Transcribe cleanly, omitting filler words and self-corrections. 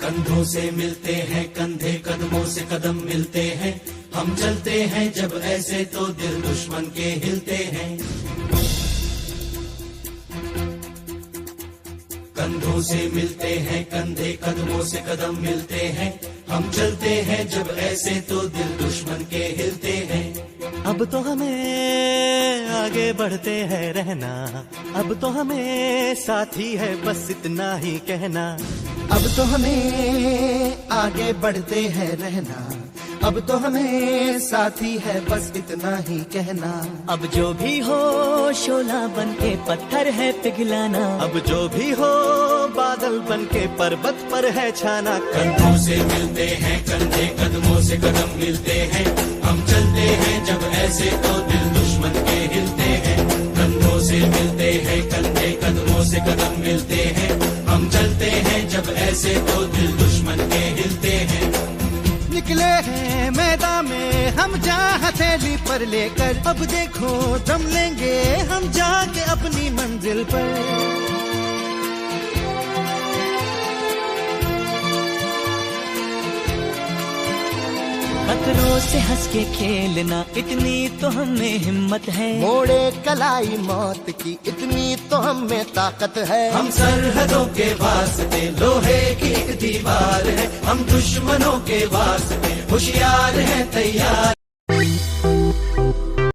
कंधों से मिलते हैं कंधे, कदमों से कदम मिलते हैं, हम चलते हैं जब ऐसे तो दिल दुश्मन के हिलते हैं। कंधों से मिलते हैं कंधे, कदमों से कदम मिलते हैं, हम चलते हैं जब ऐसे तो दिल दुश्मन के हिलते हैं। अब तो हमें आगे बढ़ते हैं रहना, अब तो हमें साथी है बस इतना ही कहना। अब तो हमें आगे बढ़ते हैं रहना, अब तो हमें साथी है बस इतना ही कहना। अब जो भी हो शोला बन के पत्थर है पिघलाना, अब जो भी हो बादल बन के पर्वत पर है छाना। कंधों से मिलते हैं कंधे, कदमों से कदम मिलते हैं, हम चलते हैं जब ऐसे तो दिल दुश्मन के हिलते हैं। कंधों से मिलते हैं कंधे, कदमों से कदम मिलते हैं, हम चलते हैं जब ऐसे तो दिल दुश्मन के हिलते हैं। निकले हैं मैदान में हम जहाँ हथेली पर लेकर, अब देखो दम लेंगे हम जाके अपनी मंजिल पर। खतरों से हंस के खेलना इतनी तो हमें हिम्मत है, मोड़े कलाई मौत की इतनी तो हमें ताकत है। हम सरहदों के वास्ते लोहे की एक दीवार है, हम दुश्मनों के वास्ते होशियार हैं तैयार।